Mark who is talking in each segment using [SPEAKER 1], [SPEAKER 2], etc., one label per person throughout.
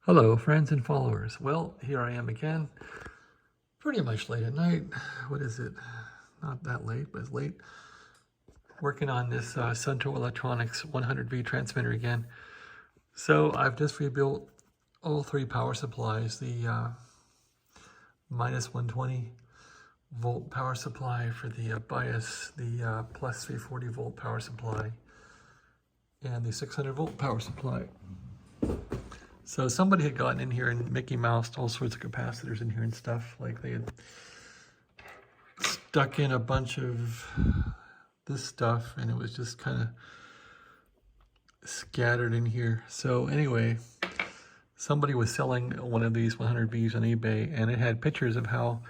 [SPEAKER 1] Hello, friends and followers. Well, here I am again, pretty much late at night. What is it? Not that late, but it's late. Working on this Central Electronics 100V transmitter again. So I've just rebuilt all three power supplies, the minus 120 volt power supply for the bias, the plus 340 volt power supply, and the 600 volt power supply. So somebody had gotten in here and Mickey Moused all sorts of capacitors in here and stuff. Like they had stuck in a bunch of this stuff and it was just kind of scattered in here. So anyway, somebody was selling one of these 100Vs on eBay and it had pictures of how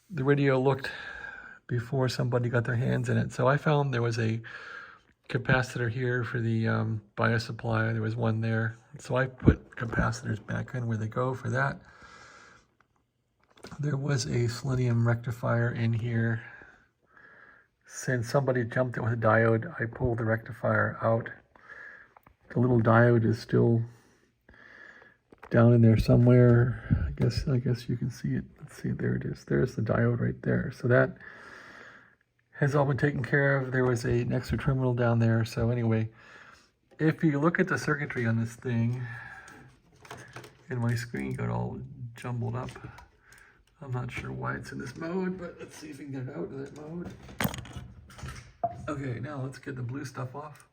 [SPEAKER 1] the radio looked before somebody got their hands in it. So I found there was a capacitor here for the bias supply. There was one there. So I put capacitors back in where they go for that. There was a selenium rectifier in here. Since somebody jumped it with a diode, I pulled the rectifier out. The little diode is still down in there somewhere. I guess you can see it. Let's see, there it is. There's the diode right there. So that has all been taken care of. There was an extra terminal down there. So anyway, if you look at the circuitry on this thing, and my screen got all jumbled up. I'm not sure why it's in this mode, but let's see if we can get it out of that mode. Okay, now let's get the blue stuff off.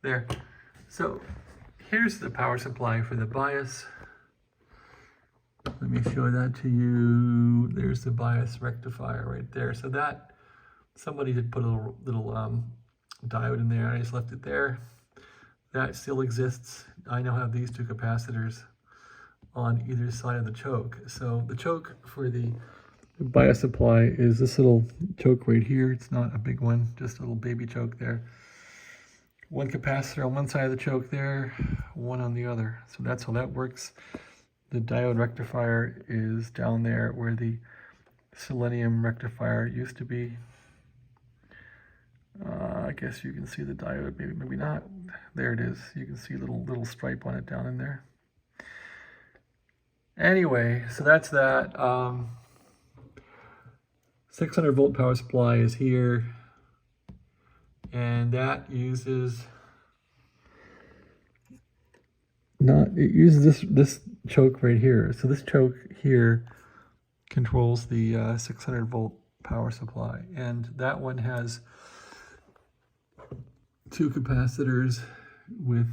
[SPEAKER 1] There. So here's the power supply for the bias. Let me show that to you. There's the bias rectifier right there. So that, somebody had put a little diode in there. I just left it there. That still exists. I now have these two capacitors on either side of the choke. So the choke for the bias supply is this little choke right here. It's not a big one, just a little baby choke there. One capacitor on one side of the choke there, one on the other. So that's how that works. The diode rectifier is down there where the selenium rectifier used to be. I guess you can see the diode, maybe not. There it is. You can see a little stripe on it down in there. Anyway, so that's that. 600 volt power supply is here, and that uses it uses this choke right here. So this choke here controls the 600 volt power supply, and that one has two capacitors with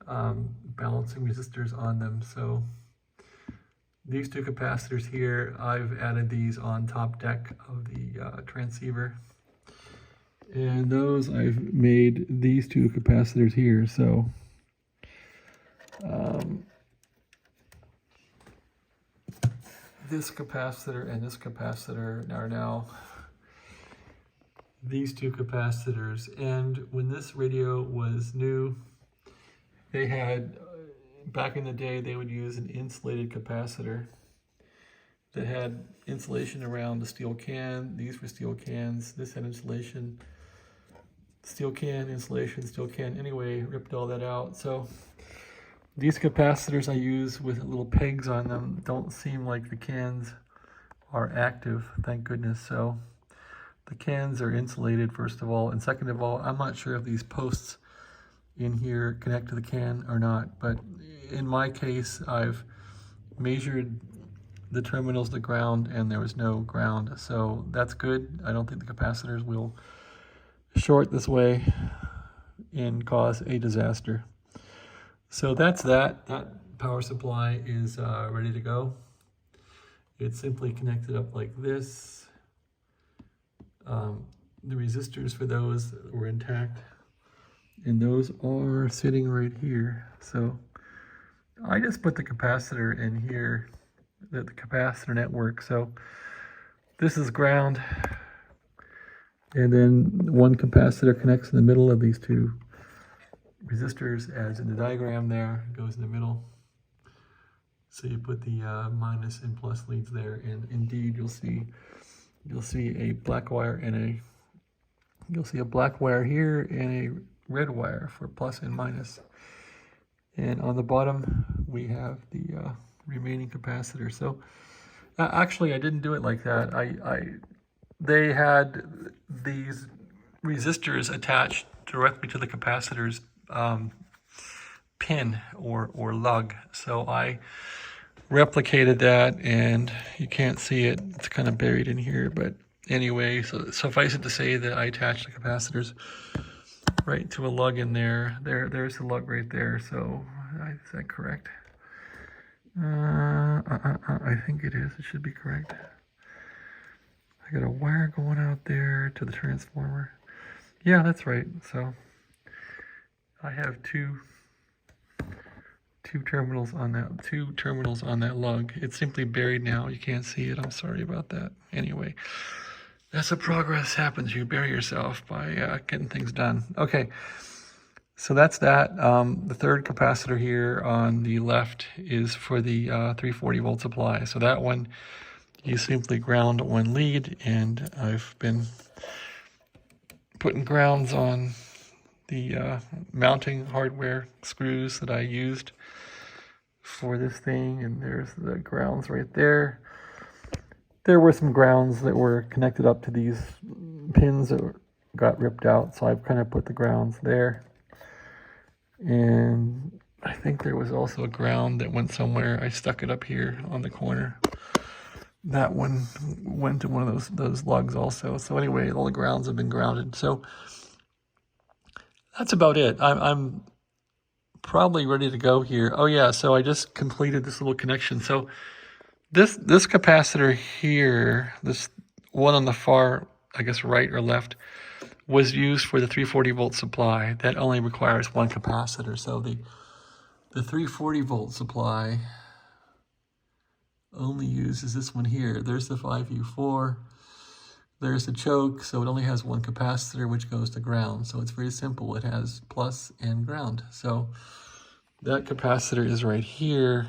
[SPEAKER 1] balancing resistors on them. So these two capacitors here, I've added these on top deck of the transceiver, and those I've made these two capacitors here. So this capacitor and this capacitor are now these two capacitors. And when this radio was new, they had, back in the day, they would use an insulated capacitor that had insulation around the steel can. These were steel cans. This had insulation, steel can, insulation, steel can. Anyway, ripped all that out. So these capacitors I use with little pegs on them don't seem like the cans are active, thank goodness. So the cans are insulated, first of all, and second of all, I'm not sure if these posts in here connect to the can or not, but in my case, I've measured the terminals to ground and there was no ground, so that's good. I don't think the capacitors will short this way and cause a disaster. So that's that. That power supply is ready to go. It's simply connected up like this. The resistors for those were intact, and those are sitting right here. So I just put the capacitor in here, the capacitor network. So this is ground, and then one capacitor connects in the middle of these two resistors, as in the diagram there, goes in the middle. So you put the minus and plus leads there, and indeed you'll see a black wire and you'll see a black wire here and a red wire for plus and minus. And on the bottom, we have the remaining capacitor. So actually, I didn't do it like that. They had these resistors attached directly to the capacitor's pin or lug. So I replicated that, and you can't see it. It's kind of buried in here, but anyway, so suffice it to say that I attached the capacitors right to a lug in there. There's the lug right there. So is that correct? I think it is. It should be correct. I got a wire going out there to the transformer. Yeah, that's right. So I have two terminals on that lug. It's simply buried now. You can't see it. I'm sorry about that. Anyway, that's what progress happens. You bury yourself by getting things done. Okay, so that's that. The third capacitor here on the left is for the 340 volt supply. So that one, you simply ground one lead, and I've been putting grounds on the mounting hardware screws that I used for this thing, and there's the grounds right there. There were some grounds that were connected up to these pins that got ripped out, so I've kind of put the grounds there. And I think there was also a ground that went somewhere. I stuck it up here on the corner. That one went to one of those lugs also. So anyway, all the grounds have been grounded. So that's about it. I'm probably ready to go here. Oh yeah, so I just completed this little connection. So this capacitor here, this one on the far, I guess right or left, was used for the 340 volt supply. That only requires one capacitor. So the 340 volt supply only uses this one here. There's the 5U4. There's the choke, so it only has one capacitor, which goes to ground. So it's very simple. It has plus and ground. So that capacitor is right here.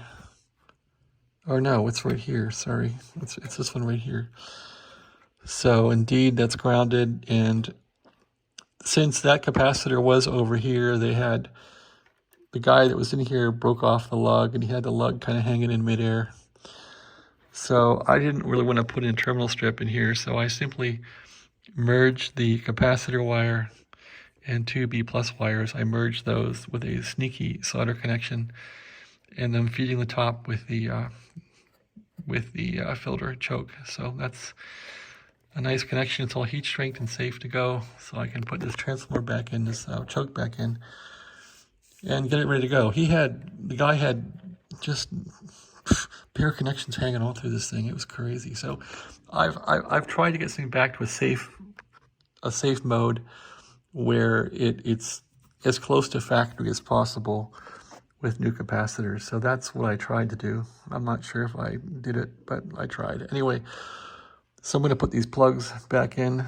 [SPEAKER 1] Or no, it's right here. Sorry, it's this one right here. So indeed, that's grounded. And since that capacitor was over here, they had the guy that was in here broke off the lug, and he had the lug kind of hanging in midair. So I didn't really want to put in a terminal strip in here, so I simply merged the capacitor wire and two B+ wires. I merged those with a sneaky solder connection, and then feeding the top with the filter choke. So that's a nice connection. It's all heat strength and safe to go. So I can put this transformer back in, this choke back in, and get it ready to go. The guy had just pair of connections hanging all through this thing. It was crazy. So I've tried to get something back to a safe mode where it's as close to factory as possible with new capacitors. So that's what I tried to do. I'm not sure if I did it, but I tried. Anyway, so I'm going to put these plugs back in.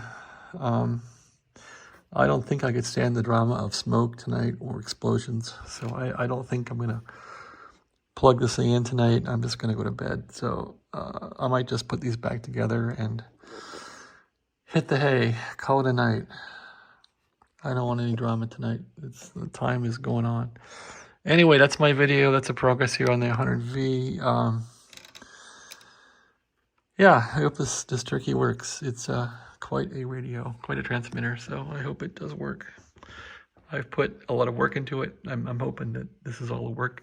[SPEAKER 1] I don't think I could stand the drama of smoke tonight or explosions. So I don't think I'm going to plug this thing in tonight. I'm just going to go to bed. So I might just put these back together and hit the hay, call it a night. I don't want any drama tonight. The time is going on. Anyway, that's my video. That's the progress here on the 100V. Yeah, I hope this turkey works. It's quite a radio, quite a transmitter, so I hope it does work. I've put a lot of work into it. I'm hoping that this is all the work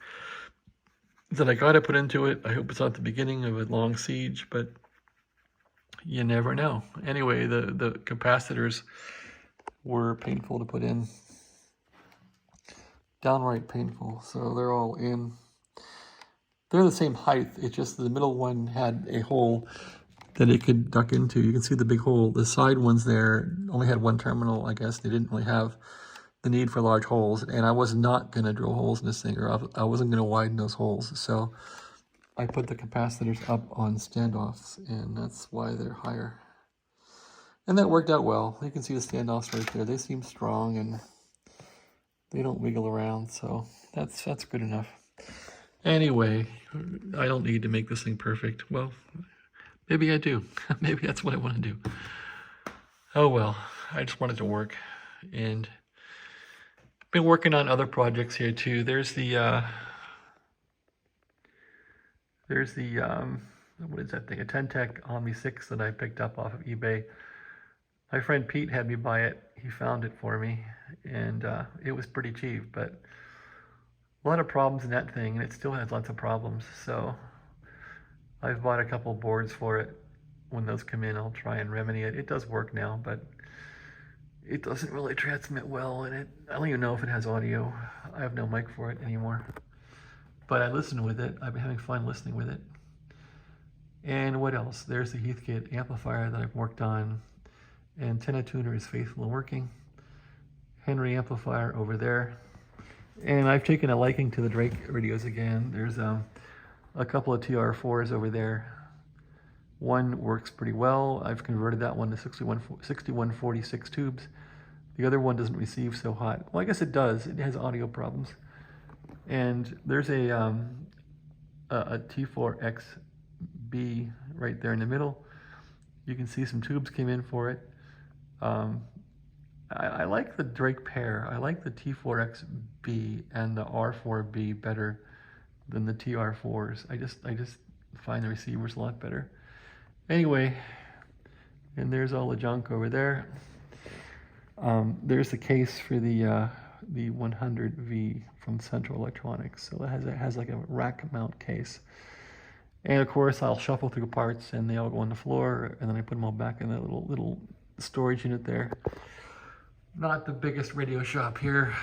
[SPEAKER 1] that I got to put into it. I hope it's not the beginning of a long siege, but you never know. Anyway, the capacitors were painful to put in. Downright painful. So they're all in. They're the same height. It's just the middle one had a hole that it could duck into. You can see the big hole. The side ones there only had one terminal, I guess. They didn't really have the need for large holes. And I was not going to drill holes in this thing, or I wasn't going to widen those holes. So I put the capacitors up on standoffs, and that's why they're higher. And that worked out well. You can see the standoffs right there. They seem strong, and they don't wiggle around. So that's good enough. Anyway, I don't need to make this thing perfect. Well, maybe I do. Maybe that's what I want to do. Oh well, I just want it to work. And Been working on other projects here too. There's the what is that thing? A Tentec Omni 6 that I picked up off of eBay. My friend Pete had me buy it. He found it for me, and it was pretty cheap, but a lot of problems in that thing, and it still has lots of problems. So I've bought a couple boards for it. When those come in, I'll try and remedy it. It does work now, but it doesn't really transmit well, and I don't even know if it has audio. I have no mic for it anymore. But I listen with it. I've been having fun listening with it. And what else? There's the Heathkit amplifier that I've worked on. Antenna tuner is faithful and working. Henry amplifier over there. And I've taken a liking to the Drake radios again. There's a couple of TR4s over there. One works pretty well. I've converted that one to 6146 tubes. The other one doesn't receive so hot. Well, I guess it does. It has audio problems. And there's a T4XB right there in the middle. You can see some tubes came in for it. I like the Drake pair. I like the T4XB and the R4B better than the TR4s. I just find the receivers a lot better. Anyway, and there's all the junk over there. There's the case for the 100V from Central Electronics. So it has like a rack mount case. And of course, I'll shuffle through parts, and they all go on the floor, and then I put them all back in that little storage unit there. Not the biggest radio shop here.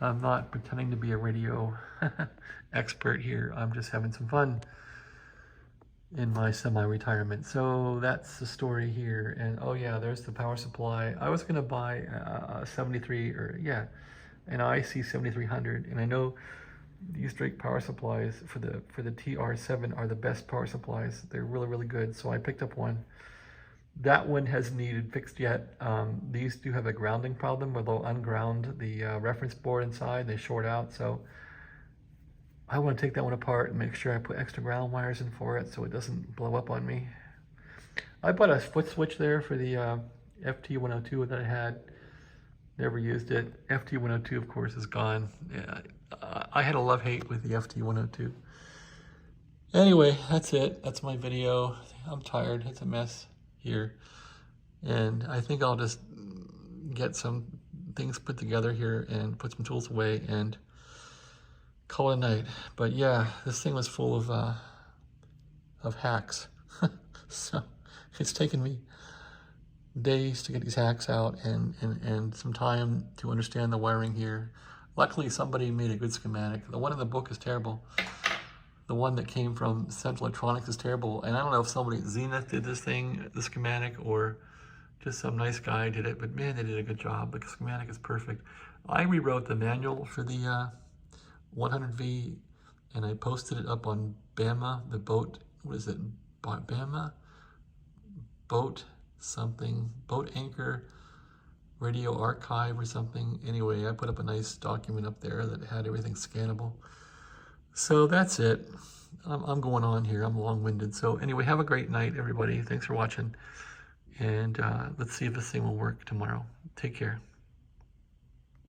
[SPEAKER 1] I'm not pretending to be a radio expert here. I'm just having some fun in my semi-retirement. So that's the story here. And oh yeah, there's the power supply. I was gonna buy a 73, an IC 7300, and I know these Drake power supplies for the TR7 are the best power supplies. They're really, really good. So I picked up one. That one hasn't needed fixed yet. These do have a grounding problem where they'll unground the reference board inside. They short out. So I want to take that one apart and make sure I put extra ground wires in for it so it doesn't blow up on me. I bought a foot switch there for the FT102 that I had. Never used it. FT102, of course, is gone. Yeah, I had a love-hate with the FT102. Anyway, that's it. That's my video. I'm tired. It's a mess here. And I think I'll just get some things put together here and put some tools away and call it a night. But yeah, this thing was full of hacks. So it's taken me days to get these hacks out and some time to understand the wiring here. Luckily, somebody made a good schematic. The one in the book is terrible. The one that came from Central Electronics is terrible. And I don't know if somebody at Zenith did this thing, the schematic, or just some nice guy did it, but man, they did a good job. The schematic is perfect. I rewrote the manual for the 100V, and I posted it up on BAMA, the boat, what is it, BAMA? Boat something, Boat Anchor Radio Archive or something. Anyway, I put up a nice document up there that had everything scannable. So that's it. I'm going on here. I'm long-winded. So anyway, have a great night, everybody. Thanks for watching. And let's see if this thing will work tomorrow. Take care.